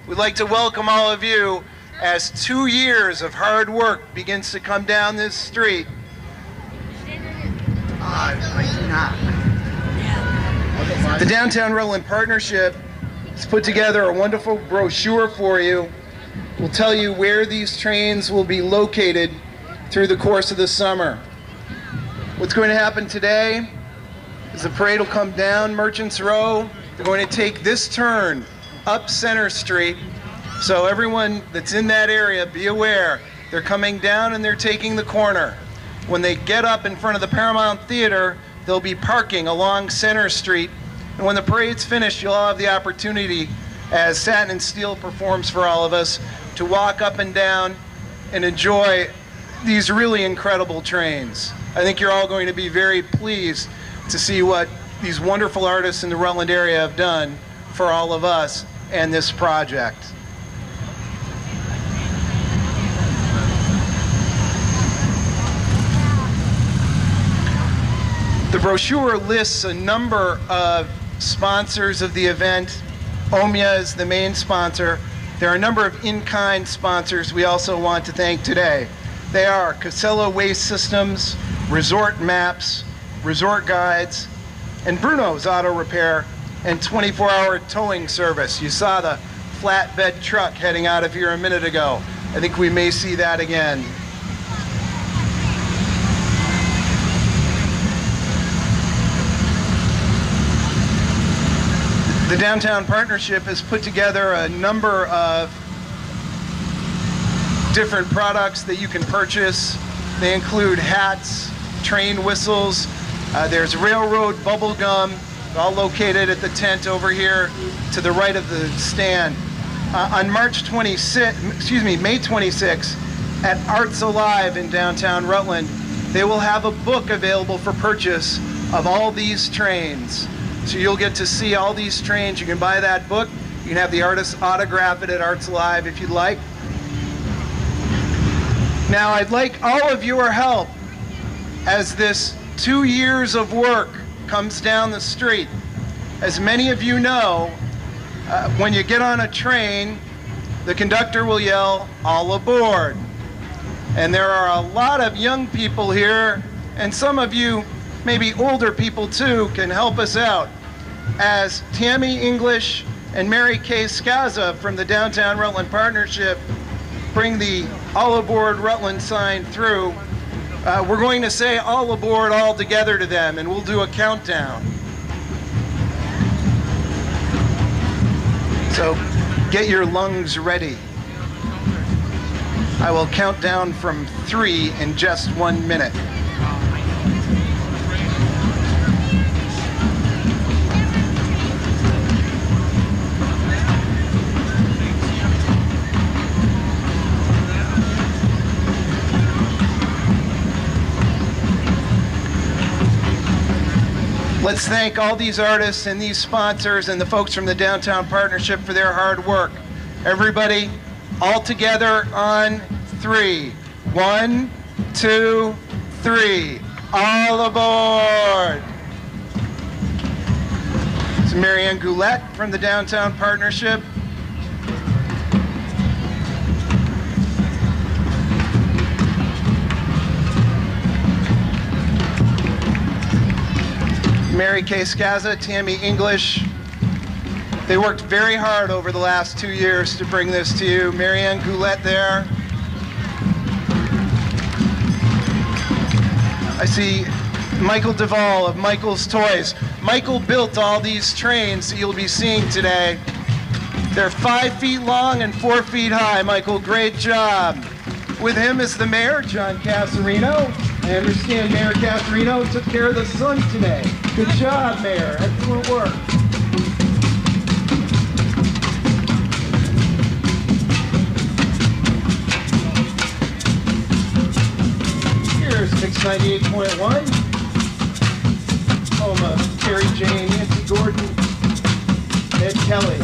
We'd like to welcome all of you as 2 years of hard work begins to come down this street. The Downtown Rutland Partnership has put together a wonderful brochure for you. We'll tell you where these trains will be located through the course of the summer. What's going to happen today is the parade will come down Merchants Row. They're going to take this turn up Center Street. So everyone that's in that area, be aware, they're coming down and they're taking the corner. When they get up in front of the Paramount Theater, they'll be parking along Center Street. And when the parade's finished, you'll all have the opportunity, as Satin and Steel performs for all of us, to walk up and down and enjoy these really incredible trains. I think you're all going to be very pleased to see what these wonderful artists in the Rutland area have done for all of us and this project. The brochure lists a number of sponsors of the event. Omia is the main sponsor. There are a number of in-kind sponsors we also want to thank today. They are Casella Waste Systems, Resort Maps, Resort Guides, and Bruno's Auto Repair and 24-hour towing service. You saw the flatbed truck heading out of here a minute ago. I think we may see that again. The Downtown Partnership has put together a number of different products that you can purchase. They include hats, train whistles, there's railroad bubble gum, all located at the tent over here to the right of the stand. On May 26th, at Arts Alive in downtown Rutland, they will have a book available for purchase of all these trains. So you'll get to see all these trains. You can buy that book. You can have the artist autograph it at Arts Alive if you'd like. Now, I'd like all of your help as this 2 years of work comes down the street. As many of you know, when you get on a train, the conductor will yell, "All aboard." And there are a lot of young people here and some of you, maybe older people too, can help us out as Tammy English and Mary Kay Skaza from the Downtown Rutland Partnership bring the All Aboard Rutland sign through. We're going to say all aboard all together to them, and we'll do a countdown. So get your lungs ready. I will count down from 3 in just 1 minute. Let's thank all these artists and these sponsors and the folks from the Downtown Partnership for their hard work. Everybody, all together on 3. 1, 2, 3. All aboard! It's Marianne Goulette from the Downtown Partnership. Mary Kay Skaza, Tammy English. They worked very hard over the last 2 years to bring this to you. Marianne Goulette there. I see Michael Duvall of Michael's Toys. Michael built all these trains that you'll be seeing today. They're 5 feet long and 4 feet high. Michael, great job. With him is the mayor, John Casarino. I understand Mayor Casarino took care of the sun today. Good job, Mayor. Excellent work. Here's Mix 98.1. Home of Terry Jane, Nancy Gordon, Ed Kelly.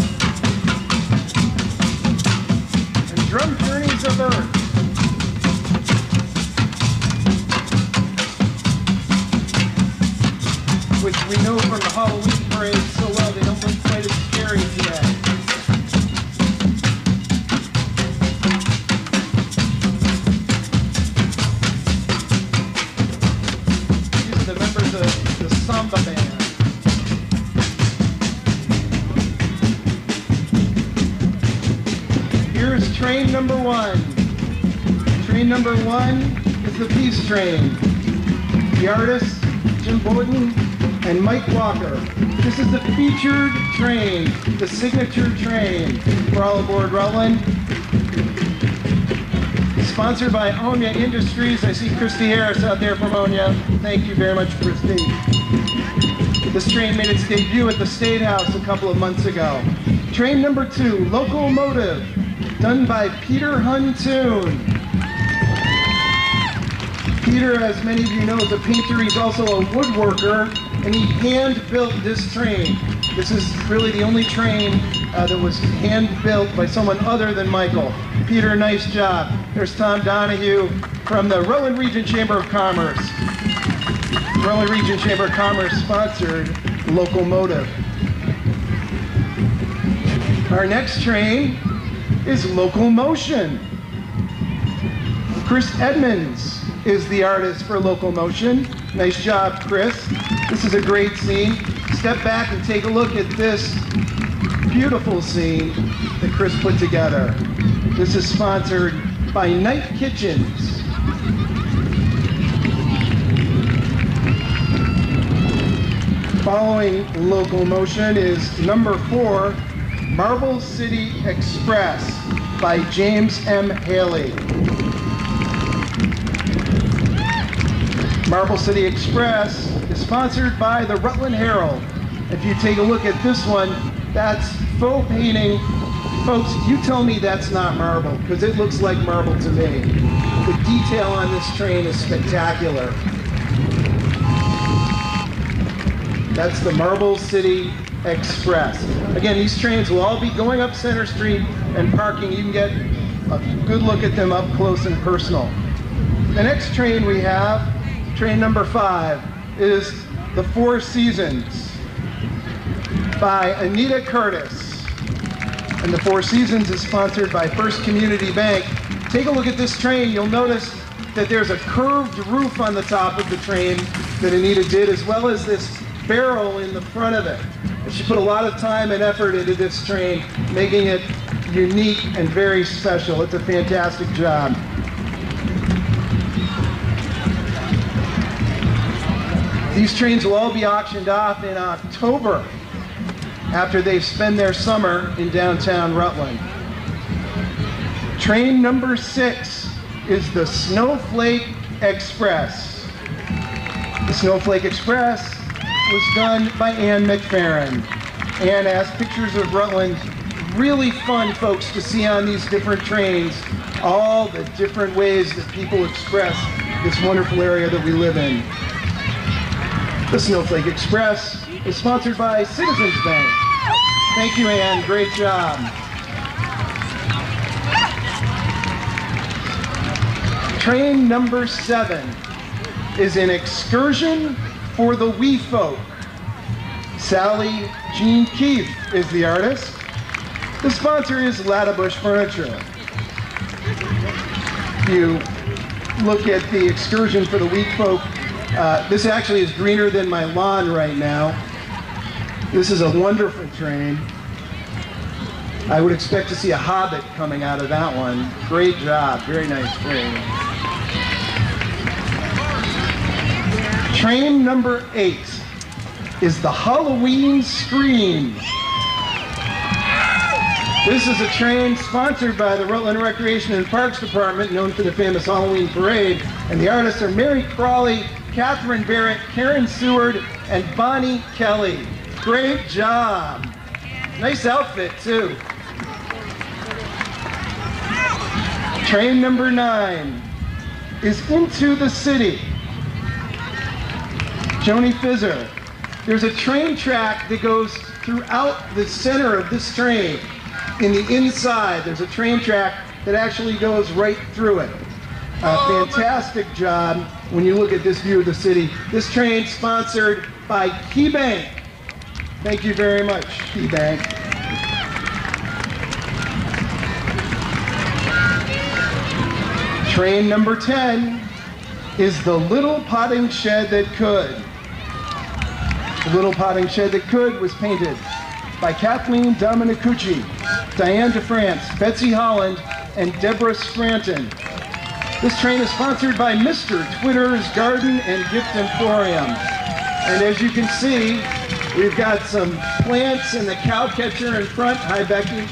And Drum Journeys of Earth. Which we know from the Halloween parade so well they don't look quite as scary today. These are the members of the Samba Band. Here's train number 1. Train number 1 is the Peace Train. The artists, Jim Borden and Mike Walker. This is the featured train, the signature train for All Aboard Rutland. Sponsored by Onya Industries. I see Christy Harris out there from Onya. Thank you very much, Christy. This train made its debut at the State House a couple of months ago. Train number 2, Locomotive, done by Peter Huntoon. Peter, as many of you know, is a painter. He's also a woodworker, and he hand-built this train. This is really the only train that was hand-built by someone other than Michael. Peter, nice job. There's Tom Donahue from the Rutland Region Chamber of Commerce. Rutland Region Chamber of Commerce sponsored Locomotive. Our next train is Locomotion. Chris Edmonds is the artist for Locomotion. Nice job, Chris. This is a great scene. Step back and take a look at this beautiful scene that Chris put together. This is sponsored by Night Kitchens. Following Locomotion is number 4, Marble City Express by James M. Haley. Marble City Express is sponsored by the Rutland Herald. If you take a look at this one, that's faux painting. Folks, you tell me that's not marble, because it looks like marble to me. The detail on this train is spectacular. That's the Marble City Express. Again, these trains will all be going up Center Street and parking. You can get a good look at them up close and personal. The next train we have, train number 5, is the Four Seasons by Anita Curtis. And the Four Seasons is sponsored by First Community Bank. Take a look at this train. You'll notice that there's a curved roof on the top of the train that Anita did, as well as this barrel in the front of it. And she put a lot of time and effort into this train, making it unique and very special. It's a fantastic job. These trains will all be auctioned off in October after they spend their summer in downtown Rutland. Train number 6 is the Snowflake Express. The Snowflake Express was done by Ann McFerrin. Ann has pictures of Rutland. Really fun, folks, to see on these different trains all the different ways that people express this wonderful area that we live in. The Snowflake Express is sponsored by Citizens Bank. Thank you, Ann. Great job. Train number 7 is an excursion for the wee folk. Sally Jean Keefe is the artist. The sponsor is Lattabush Furniture. If you look at the excursion for the wee folk, this actually is greener than my lawn right now. This is a wonderful train. I would expect to see a hobbit coming out of that one. Great job, very nice train. Train number 8 is the Halloween Scream. This is a train sponsored by the Rutland Recreation and Parks Department, known for the famous Halloween Parade, and the artists are Mary Crawley, Catherine Barrett, Karen Seward, and Bonnie Kelly. Great job. Nice outfit, too. Train number 9 is Into the City. Joni Fizzer. There's a train track that goes throughout the center of this train. In the inside, there's a train track that actually goes right through it. A fantastic job when you look at this view of the city. This train sponsored by KeyBank. Thank you very much, KeyBank. Train number 10 is the Little Potting Shed That Could. The Little Potting Shed That Could was painted by Kathleen Dominicucci, Diane DeFrance, Betsy Holland, and Deborah Scranton. This train is sponsored by Mr. Twitter's Garden and Gift Emporium. And as you can see, we've got some plants in the cow catcher in front. Hi, Becky.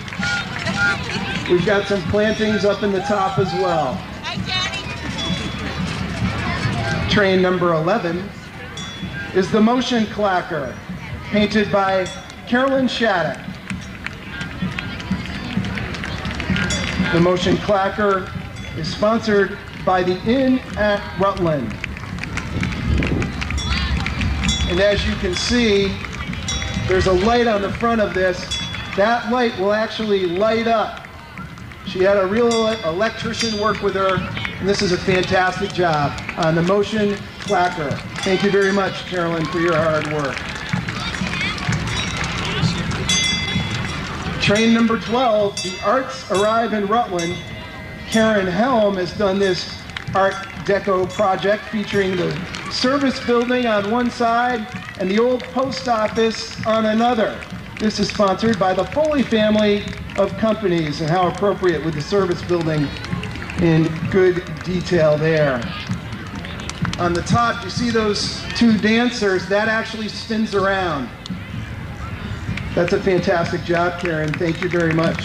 We've got some plantings up in the top as well. Hi, Daddy. Train number 11 is the Motion Clacker, painted by Carolyn Shattuck. The Motion Clacker is sponsored by the Inn at Rutland. And as you can see, there's a light on the front of this. That light will actually light up. She had a real electrician work with her, and this is a fantastic job on the Motion Clacker. Thank you very much, Carolyn, for your hard work. Train number 12, the Arts Arrive in Rutland. Karen Helm has done this Art Deco project featuring the service building on one side and the old post office on another. This is sponsored by the Foley family of companies, and how appropriate with the service building in good detail there. On the top, you see those two dancers. That actually spins around. That's a fantastic job, Karen. Thank you very much.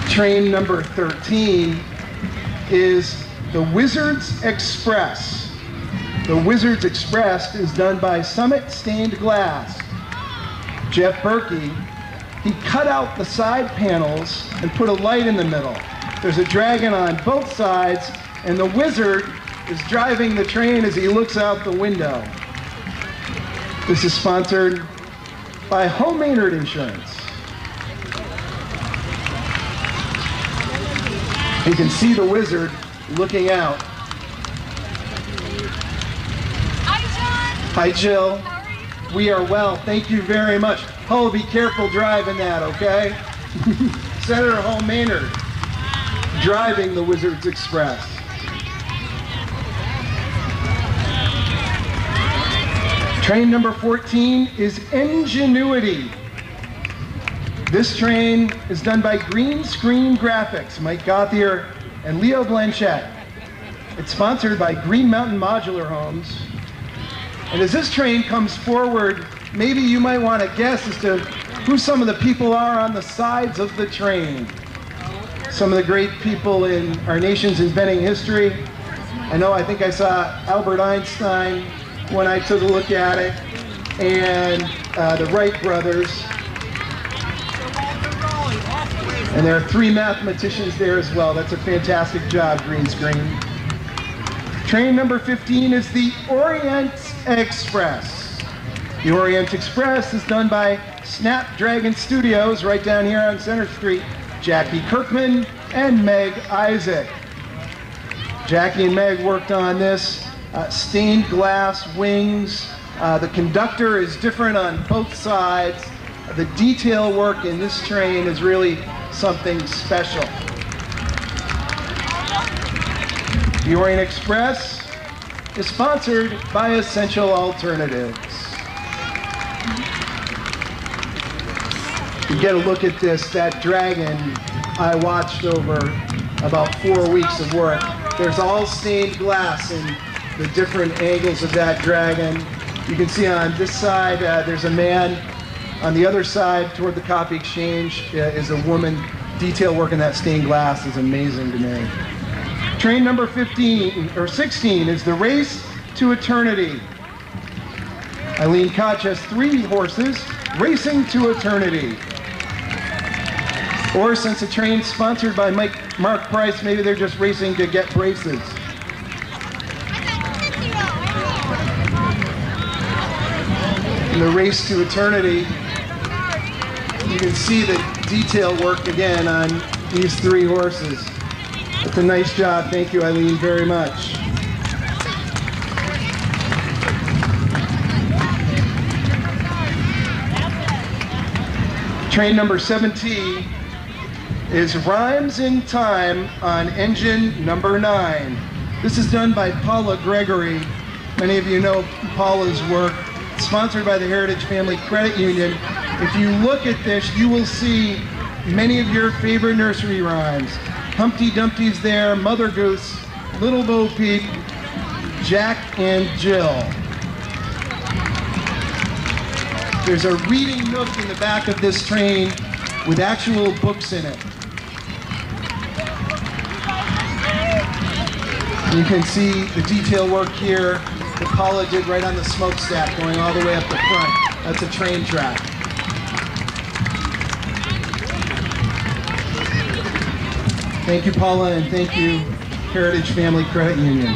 Train number 13 is the Wizards Express. The Wizards Express is done by Summit Stained Glass. Jeff Berkey, he cut out the side panels and put a light in the middle. There's a dragon on both sides, and the wizard is driving the train as he looks out the window. This is sponsored by Home Maynard Insurance. You can see the wizard looking out. Hi, John. Hi, Jill. How are you? We are well. Thank you very much. Oh, be careful driving that, okay? Senator Hall Maynard driving the Wizards Express. Train number 14 is Ingenuity. This train is done by Green Screen Graphics, Mike Gauthier and Leo Blanchette. It's sponsored by Green Mountain Modular Homes. And as this train comes forward, maybe you might want to guess as to who some of the people are on the sides of the train. Some of the great people in our nation's inventing history. I think I saw Albert Einstein when I took a look at it, and the Wright brothers. And there are 3 mathematicians there as well. That's a fantastic job, Green Screen. Train number 15 is the Orient Express. The Orient Express is done by Snapdragon Studios right down here on Center Street. Jackie Kirkman and Meg Isaac. Jackie and Meg worked on this. Stained glass wings. The conductor is different on both sides. The detail work in this train is really something special. The Orient Express is sponsored by Essential Alternatives. You get a look at this, that dragon I watched over about 4 weeks of work. There's all stained glass in the different angles of that dragon. You can see on this side there's a man. On the other side toward the copy exchange is a woman. Detail work in that stained glass is amazing to me. Train number 16 is the Race to Eternity. Eileen Koch has 3 horses racing to eternity. Or since the train's sponsored by Mark Price, maybe they're just racing to get braces. In the Race to Eternity, you can see the detail work again on these 3 horses. It's a nice job. Thank you, Eileen, very much. Train number 17 is Rhymes in Time on engine number 9. This is done by Paula Gregory. Many of you know Paula's work. It's sponsored by the Heritage Family Credit Union. If you look at this, you will see many of your favorite nursery rhymes. Humpty Dumpty's there, Mother Goose, Little Bo Peep, Jack and Jill. There's a reading nook in the back of this train with actual books in it. You can see the detail work here that Paula did right on the smokestack going all the way up the front. That's a train track. Thank you, Paula, and thank you, Heritage Family Credit Union.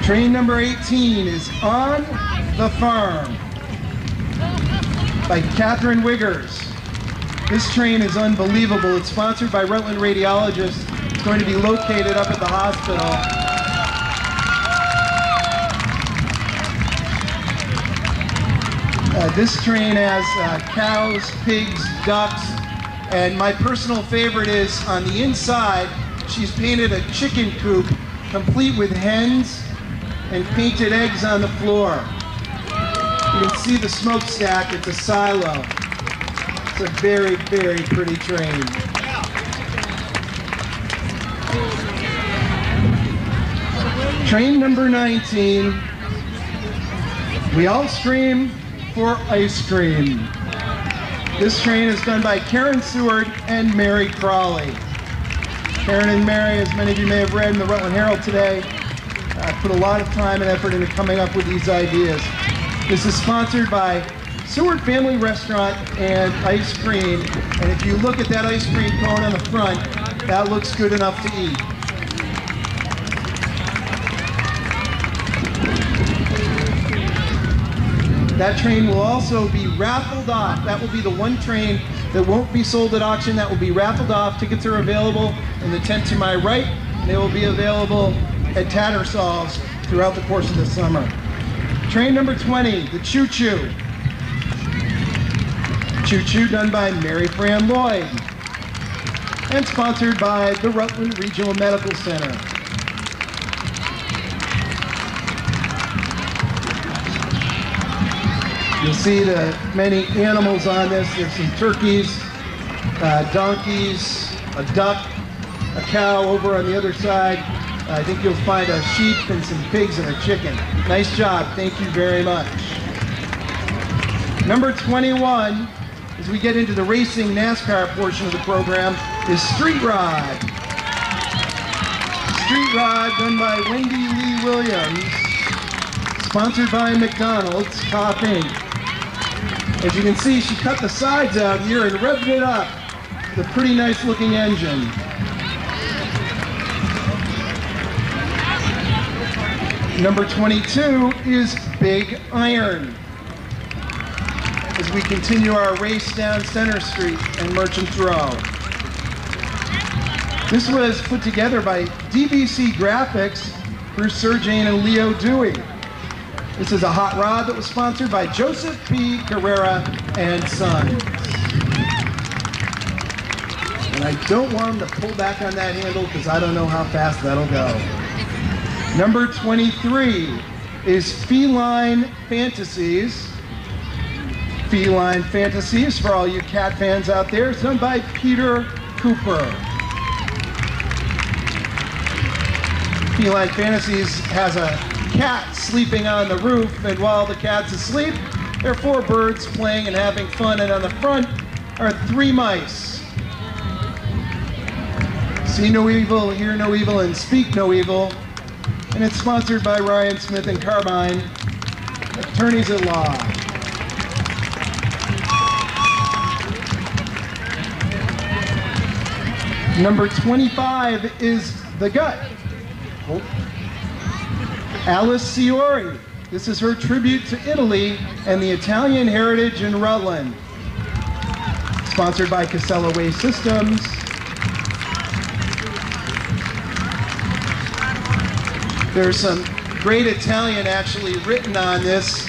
Train number 18 is On the Farm by Catherine Wiggers. This train is unbelievable. It's sponsored by Rutland Radiologists. It's going to be located up at the hospital. This train has cows, pigs, ducks, and my personal favorite is on the inside, she's painted a chicken coop complete with hens and painted eggs on the floor. You can see the smokestack, it's a silo. It's a very, very pretty train. Train number 19, we all scream for ice cream. This train is done by Karen Seward and Mary Crawley. Karen and Mary, as many of you may have read in the Rutland Herald today, put a lot of time and effort into coming up with these ideas. This is sponsored by Seward Family Restaurant and Ice Cream. And if you look at that ice cream cone on the front, that looks good enough to eat. That train will also be raffled off. That will be the one train that won't be sold at auction. That will be raffled off. Tickets are available in the tent to my right. They will be available at Tattersalls throughout the course of the summer. Train number 20, the Choo Choo. Choo Choo done by Mary Fran Lloyd. And sponsored by the Rutland Regional Medical Center. You'll see the many animals on this. There's some turkeys, donkeys, a duck, a cow over on the other side. I think you'll find a sheep and some pigs and a chicken. Nice job. Thank you very much. Number 21, as we get into the racing NASCAR portion of the program, is Street Rod. Street Rod done by Wendy Lee Williams, sponsored by McDonald's, Top Inc. As you can see, she cut the sides out here and revved it up with a pretty nice looking engine. Number 22 is Big Iron. As we continue our race down Center Street and Merchants Row. This was put together by DBC Graphics for Sir Jane and Leo Dewey. This is a hot rod that was sponsored by Joseph P. Carrera and Sons. And I don't want them to pull back on that handle because I don't know how fast that'll go. Number 23 is Feline Fantasies. Feline Fantasies, for all you cat fans out there, is done by Peter Cooper. Feline Fantasies has a cat sleeping on the roof, and while the cat's asleep, there are 4 birds playing and having fun, and on the front are 3 mice. See no evil, hear no evil, and speak no evil. And it's sponsored by Ryan Smith and Carbine, attorneys at law. Number 25 is The Gut. Alice Ciori. This is her tribute to Italy and the Italian heritage in Rutland. Sponsored by Casella Way Systems. There's some great Italian actually written on this,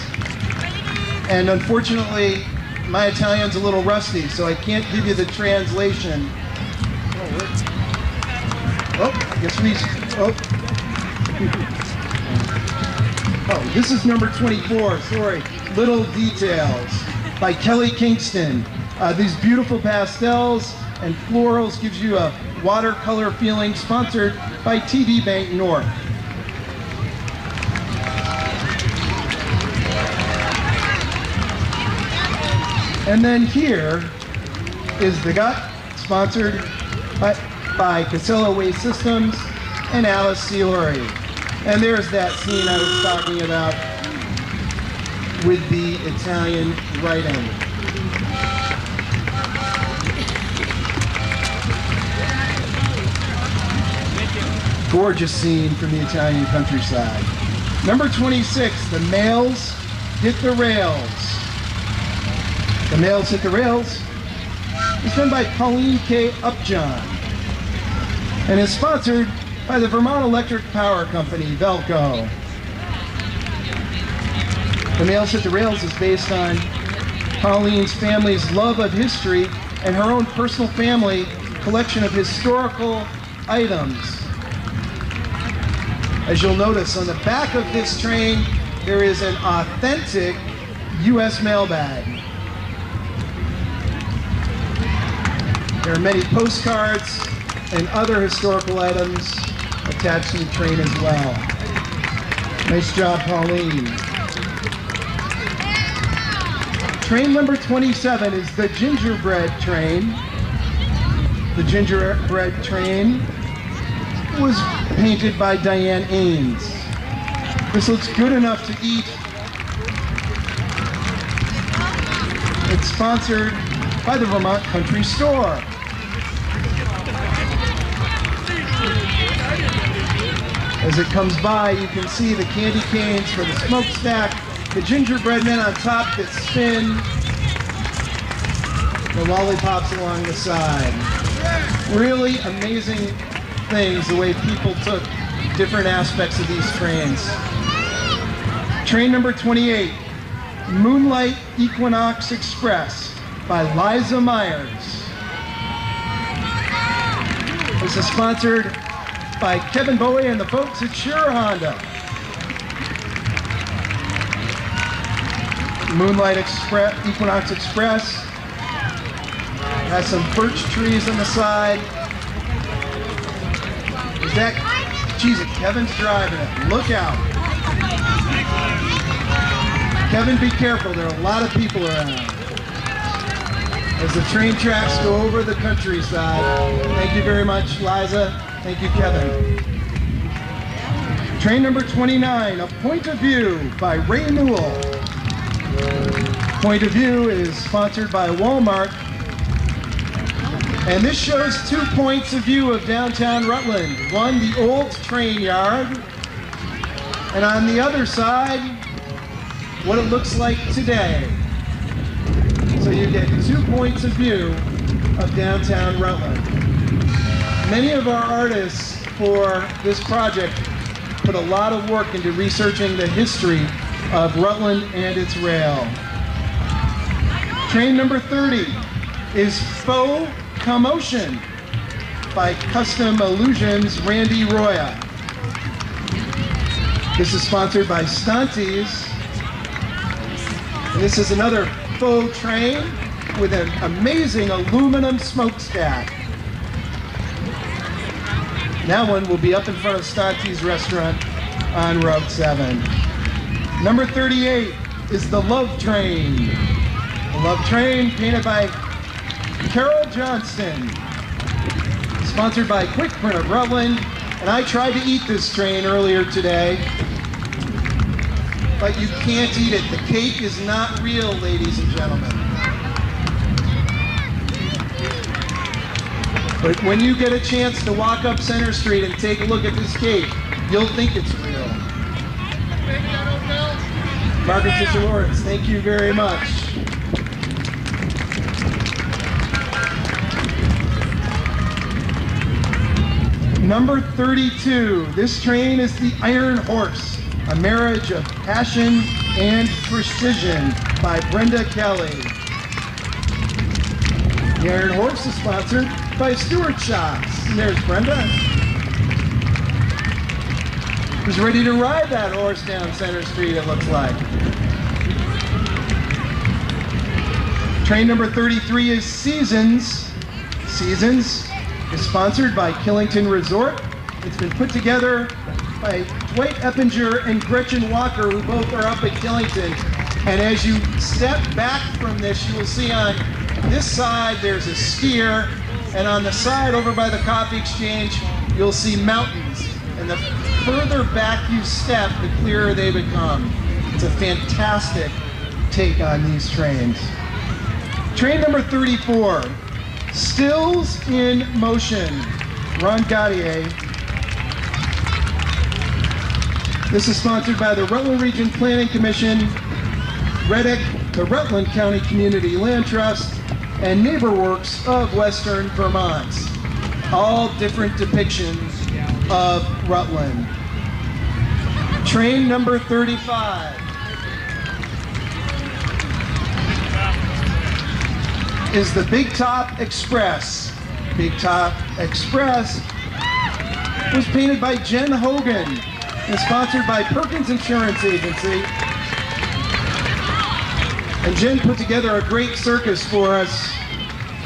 and unfortunately my Italian's a little rusty, so I can't give you the translation. I guess we, this is number 24, sorry. Little Details by Kelly Kingston. These beautiful pastels and florals gives you a watercolor feeling, sponsored by TD Bank North. And then here is The Gut, sponsored by Casella Way Systems and Alice Ciori. And there's that scene I was talking about with the Italian writing. Gorgeous scene from the Italian countryside. Number 26, The Males Hit the Rails. The Males Hit the Rails is done by Pauline K. Upjohn and is sponsored by the Vermont Electric Power Company, Velco. The Males Hit the Rails is based on Pauline's family's love of history and her own personal family collection of historical items. As you'll notice, on the back of this train, there is an authentic U.S. mailbag. There are many postcards and other historical items attached to the train as well. Nice job, Pauline. Train number 27 is the Gingerbread Train. The Gingerbread Train was painted by Diane Ames. This looks good enough to eat. It's sponsored by the Vermont Country Store. As it comes by, you can see the candy canes for the smokestack, the gingerbread men on top that spin, the lollipops along the side. Really amazing things, the way people took different aspects of these trains. Train number 28, Moonlight Equinox Express, by Liza Myers. This is sponsored by Kevin Bowie and the folks at Sure Honda. Moonlight Express, Equinox Express. Has some birch trees on the side. Is that, Jesus, Kevin's driving it. Look out. Kevin, be careful. There are a lot of people around. As the train tracks go over the countryside. Thank you very much, Liza. Thank you, Kevin. Train number 29, A Point of View by Ray Newell. Point of View is sponsored by Walmart. And this shows 2 points of view of downtown Rutland. One, the old train yard, and on the other side, what it looks like today. So you get 2 points of view of downtown Rutland. Many of our artists for this project put a lot of work into researching the history of Rutland and its rail. Train number 30 is Faux Commotion by Custom Illusions, Randy Roya. This is sponsored by Stantes. This is another faux train with an amazing aluminum smokestack. That one will be up in front of Stantes restaurant on Route 7. Number 38 is The Love Train. The Love Train, painted by Carol Johnston, sponsored by Quick Print of Rutland, and I tried to eat this train earlier today, but you can't eat it. The cake is not real, ladies and gentlemen. But when you get a chance to walk up Center Street and take a look at this cake, you'll think it's real. Margaret Fisher Lawrence, thank you very much. Number 32, this train is the Iron Horse, a marriage of passion and precision by Brenda Kelly. The Iron Horse is sponsored by Stewart Shops. And there's Brenda. Who's ready to ride that horse down Center Street, it looks like. Train number 33 is Seasons. Seasons is sponsored by Killington Resort. It's been put together by Dwight Eppinger and Gretchen Walker, who both are up at Killington. And as you step back from this, you will see on this side there's a skier, and on the side over by the Coffee Exchange, you'll see mountains. And the further back you step, the clearer they become. It's a fantastic take on these trains. Train number 34. Stills in Motion, Ron Gaudier. This is sponsored by the Rutland Region Planning Commission, Reddick, the Rutland County Community Land Trust, and NeighborWorks of Western Vermont. All different depictions of Rutland. Train number 35. Is the Big Top Express. Big Top Express was painted by Jen Hogan and sponsored by Perkins Insurance Agency. And Jen put together a great circus for us,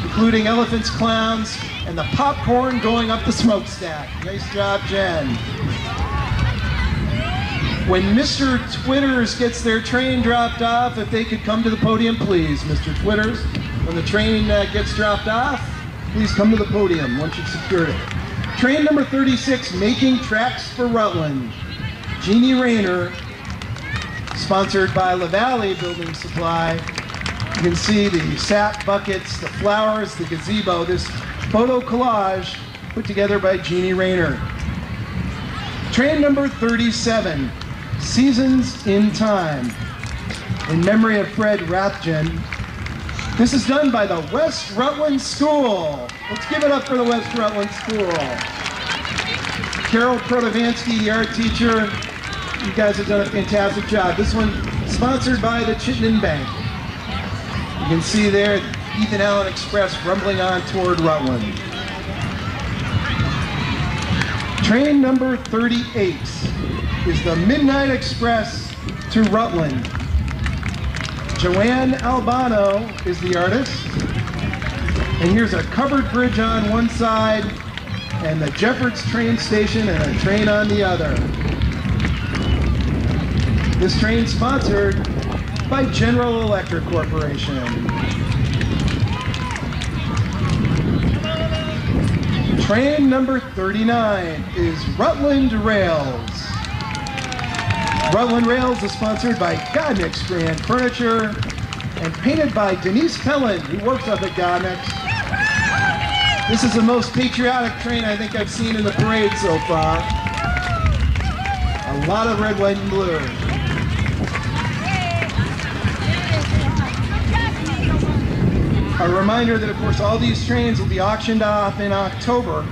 including elephants, clowns, and the popcorn going up the smokestack. Nice job, Jen. When Mr. Twitters gets their train dropped off, if they could come to the podium, please, Mr. Twitters. When the train gets dropped off, please come to the podium once you've secured it. Train number 36, Making Tracks for Rutland. Jeannie Rayner, sponsored by LaValle Building Supply. You can see the sap buckets, the flowers, the gazebo, this photo collage put together by Jeannie Rayner. Train number 37, Seasons in Time, in memory of Fred Rathjen. This is done by the West Rutland School. Let's give it up for the West Rutland School. Carol Protovansky, the art teacher. You guys have done a fantastic job. This one sponsored by the Chittenden Bank. You can see there Ethan Allen Express rumbling on toward Rutland. Train number 38 is the Midnight Express to Rutland. Joanne Albano is the artist. And here's a covered bridge on one side and the Jeffords train station and a train on the other. This train sponsored by General Electric Corporation. Train number 39 is Rutland Rails. Rutland Rails is sponsored by Godnick's Grand Furniture and painted by Denise Pellin, who works up at Godnick's. This is the most patriotic train I think I've seen in the parade so far. A lot of red, white, and blue. A reminder that, of course, all these trains will be auctioned off in October.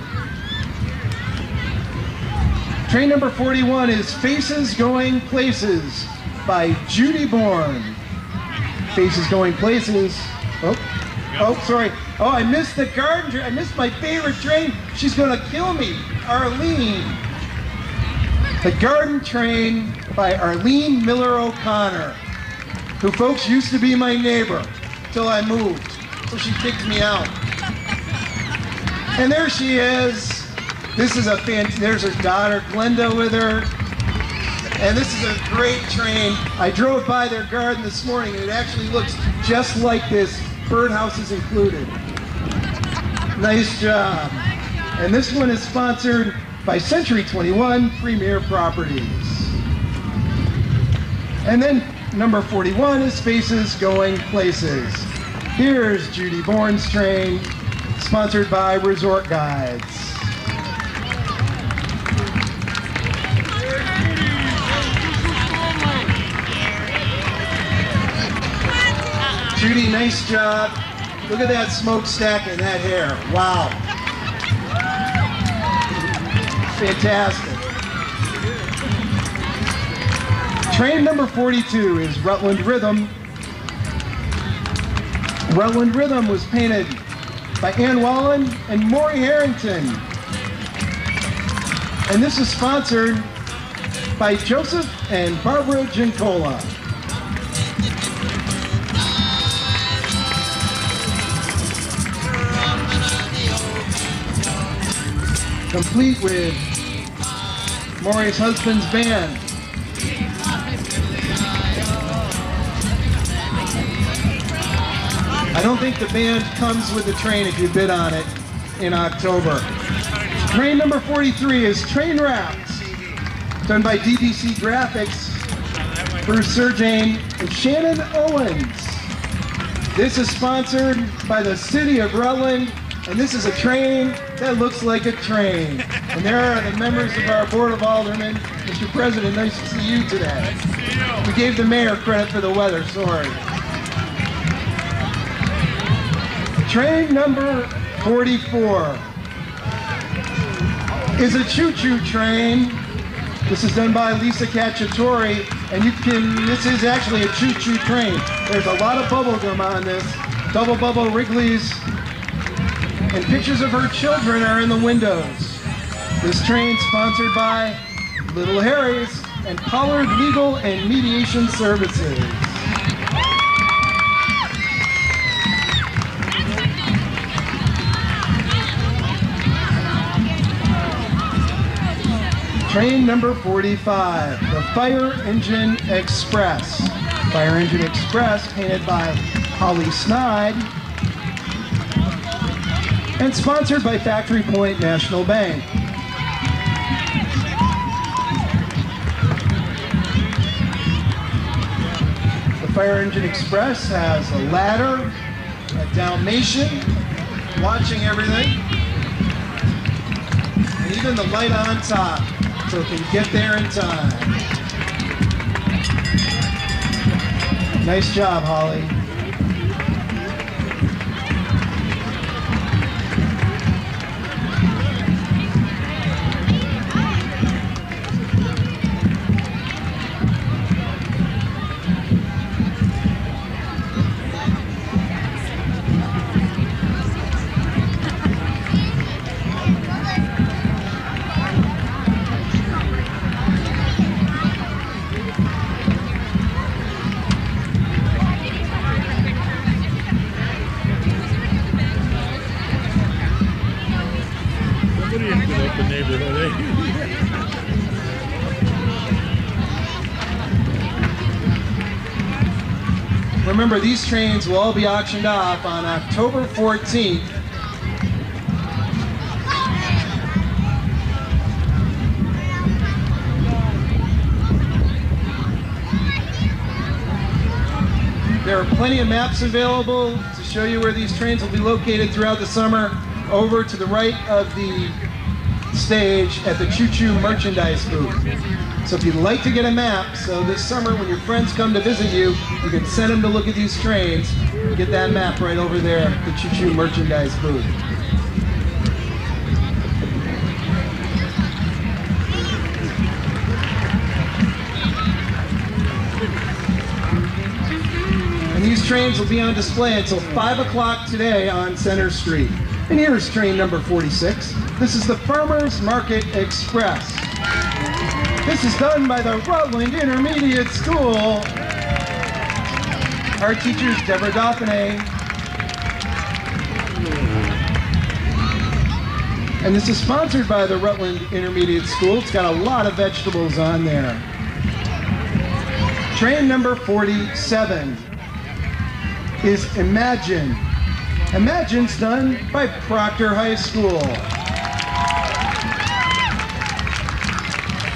Train number 41 is Faces Going Places by Judy Bourne. Faces Going Places. Oh, sorry. Oh, I missed the garden train. I missed my favorite train. She's gonna kill me. Arlene. The Garden Train by Arlene Miller O'Connor, who, folks, used to be my neighbor till I moved. So she kicked me out. And there she is. This is there's her daughter Glenda with her. And this is a great train. I drove by their garden this morning and it actually looks just like this. Birdhouses included. Nice job. And this one is sponsored by Century 21 Premier Properties. And then number 41 is Faces Going Places. Here's Judy Bourne's train, sponsored by Resort Guides. Judy, nice job. Look at that smokestack and that hair. Wow. Fantastic. Train number 42 is Rutland Rhythm. Rutland Rhythm was painted by Ann Wallen and Maury Harrington. And this is sponsored by Joseph and Barbara Gincola. Complete with Maury's husband's band. I don't think the band comes with the train if you bid on it in October. Train number 43 is Train Wraps, done by DBC Graphics, Bruce Serjane and Shannon Owens. This is sponsored by the City of Rutland, and this is a train that looks like a train. And there are the members of our Board of Aldermen. Mr. President, nice to see you today. We gave the mayor credit for the weather, sorry. Train number 44 is a choo-choo train. This is done by Lisa Cacciatore, and this is actually a choo-choo train. There's a lot of bubble gum on this, double bubble Wrigley's, and pictures of her children are in the windows. This train sponsored by Little Harry's and Pollard Legal and Mediation Services. Train number 45, the Fire Engine Express. Fire Engine Express, painted by Holly Snide, and sponsored by Factory Point National Bank. The Fire Engine Express has a ladder, a Dalmatian, watching everything, and even the light on top, so it can get there in time. Nice job, Holly. Like the neighborhood, eh? Remember, these trains will all be auctioned off on October 14th. There are plenty of maps available to show you where these trains will be located throughout the summer. Over to the right of the stage at the Choo Choo merchandise booth. So if you'd like to get a map, so this summer when your friends come to visit you, you can send them to look at these trains. Get that map right over there at the Choo Choo merchandise booth. And these trains will be on display until 5 o'clock today on Center Street. And here's train number 46. This is the Farmers Market Express. This is done by the Rutland Intermediate School. Our teachers, Deborah Dauphiné. And this is sponsored by the Rutland Intermediate School. It's got a lot of vegetables on there. Train number 47 is Imagine. Imagine's done by Proctor High School.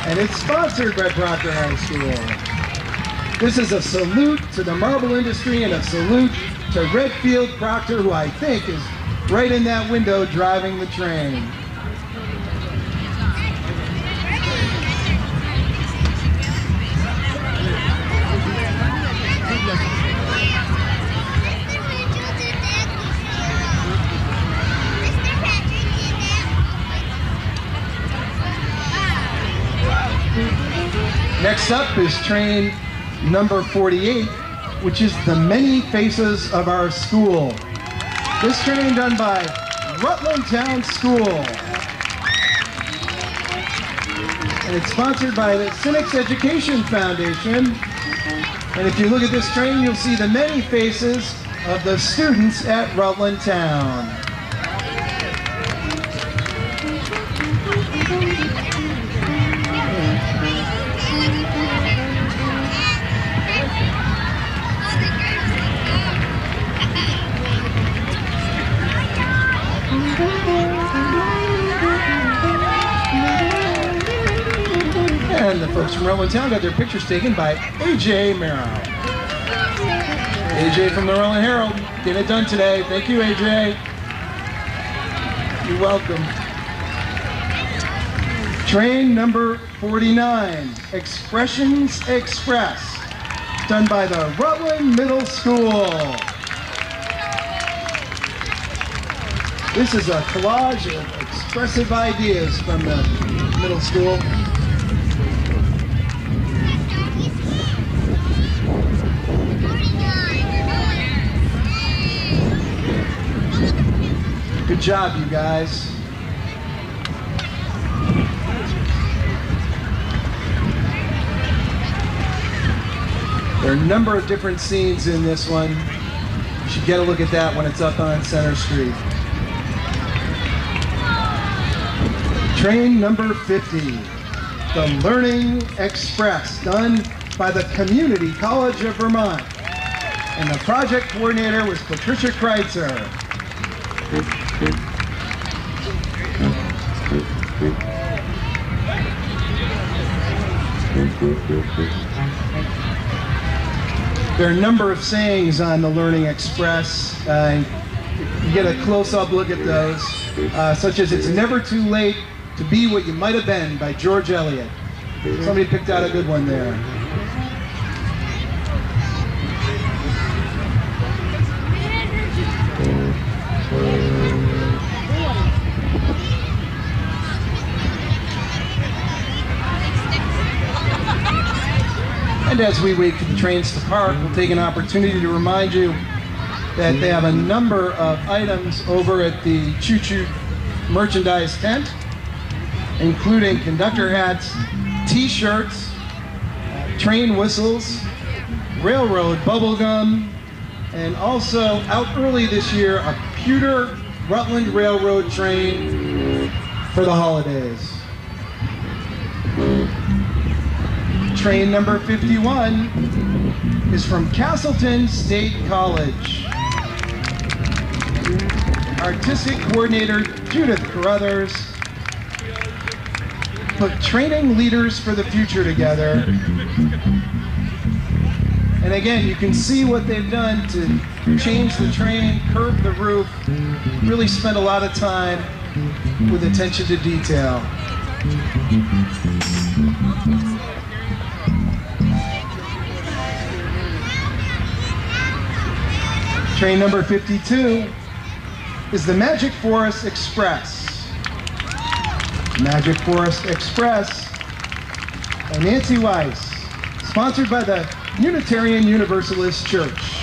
And it's sponsored by Proctor High School. This is a salute to the marble industry and a salute to Redfield Proctor, who I think is right in that window driving the train. Next up is train number 48, which is the Many Faces of Our School. This train done by Rutland Town School. And it's sponsored by the Cynics Education Foundation. And if you look at this train, you'll see the many faces of the students at Rutland Town. And the folks from Rutland Town got their pictures taken by AJ Merrow. AJ from the Rutland Herald, getting it done today. Thank you, AJ. You're welcome. Train number 49, Expressions Express, done by the Rutland Middle School. This is a collage of expressive ideas from the middle school. Good job, you guys. There are a number of different scenes in this one. You should get a look at that when it's up on Center Street. Train number 50, the Learning Express, done by the Community College of Vermont. And the project coordinator was Patricia Kreitzer. There are a number of sayings on the Learning Express. You get a close-up look at those, such as "It's never too late to be what you might have been" by George Eliot. Somebody picked out a good one there. And as we wait for the trains to park, we'll take an opportunity to remind you that they have a number of items over at the Choo Choo merchandise tent, including conductor hats, t-shirts, train whistles, railroad bubble gum, and also out early this year, a pewter Rutland Railroad train for the holidays. Train number 51 is from Castleton State College. Artistic coordinator Judith Carruthers put training leaders for the future together. And again, you can see what they've done to change the train, curve the roof, really spent a lot of time with attention to detail. Train number 52 is the Magic Forest Express. Magic Forest Express by Nancy Weiss, sponsored by the Unitarian Universalist Church.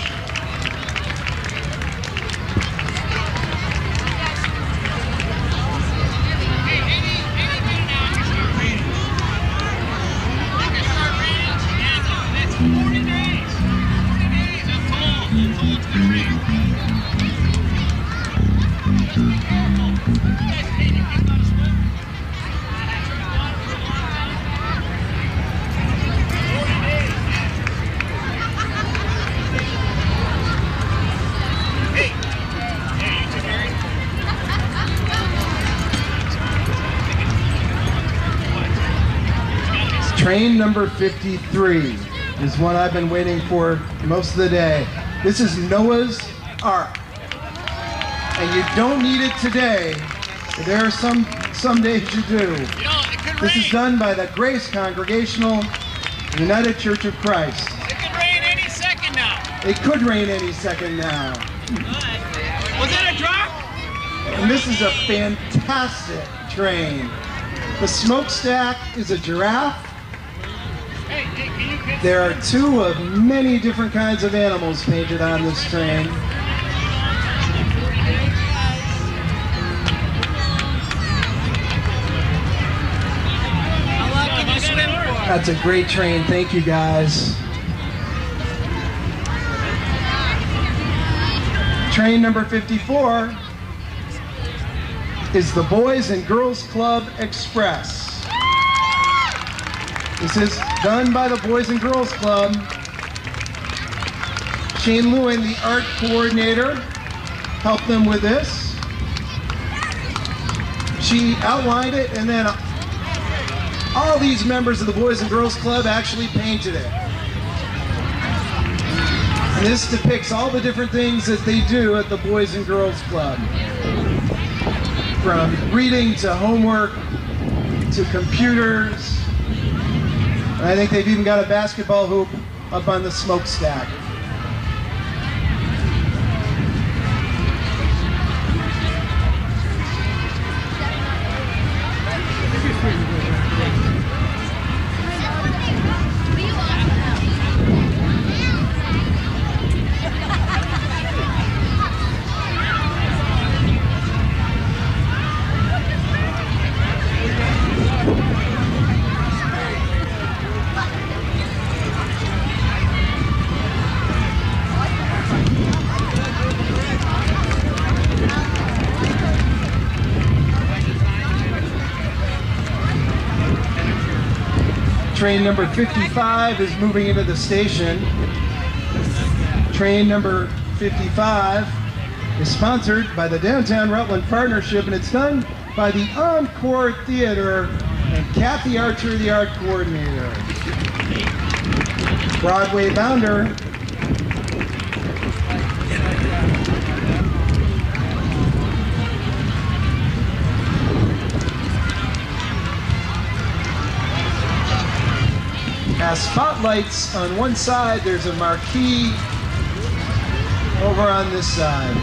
Train number 53 is one I've been waiting for most of the day. This is Noah's Ark. And you don't need it today, but there are some days you do. This is done by the Grace Congregational United Church of Christ. It could rain any second now. It could rain any second now. Was that a drop? And this is a fantastic train. The smokestack is a giraffe. There are two of many different kinds of animals painted on this train. How long can you swim for? That's a great train. Thank you, guys. Train number 54 is the Boys and Girls Club Express. This is done by the Boys and Girls Club. Shane Lewin, the art coordinator, helped them with this. She outlined it, and then all these members of the Boys and Girls Club actually painted it. And this depicts all the different things that they do at the Boys and Girls Club. From reading to homework to computers. And I think they've even got a basketball hoop up on the smokestack. Train number 55 is moving into the station. Train number 55 is sponsored by the Downtown Rutland Partnership, and it's done by the Encore Theater and Kathy Archer, the art coordinator. Broadway Bounder has spotlights on one side. There's a marquee over on this side.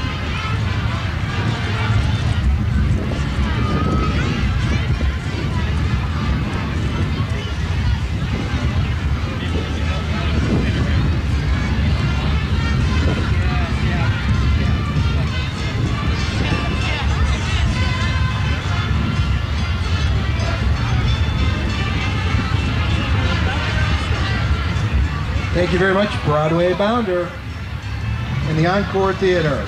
Thank you very much, Broadway Bounder and the Encore Theater.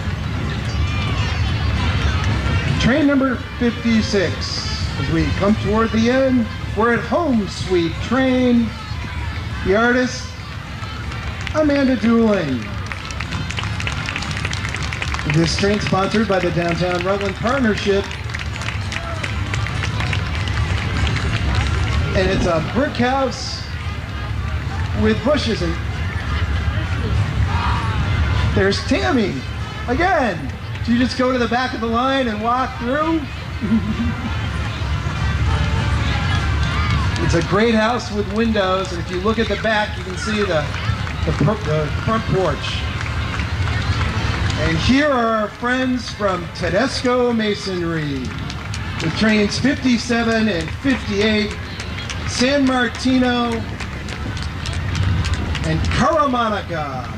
Train number 56 As we come toward the end, we're at Home Sweet Train. The artist, Amanda Dooling. This train sponsored by the Downtown Rutland Partnership. And it's a brick house with bushes. And there's Tammy again. Do you just go to the back of the line and walk through? It's a great house with windows, and if you look at the back, you can see the front porch. And here are our friends from Tedesco Masonry, with trains 57 and 58, San Martino, and Caramanica.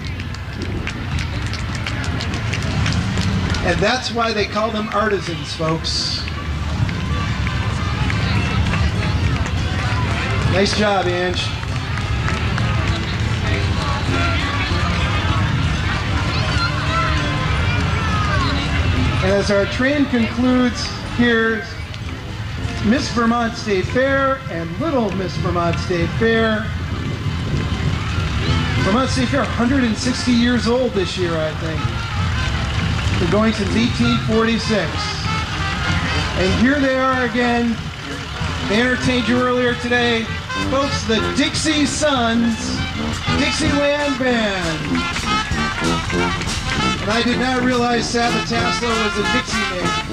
And that's why they call them artisans, folks. Nice job, Ange. And as our train concludes, here's Miss Vermont State Fair and Little Miss Vermont State Fair. Vermont State Fair, 160 years old this year, I think. They're going since 1846. And here they are again. They entertained you earlier today. Folks, the Dixie Sons Dixieland Band. And I did not realize Sabbataslo was a Dixie name.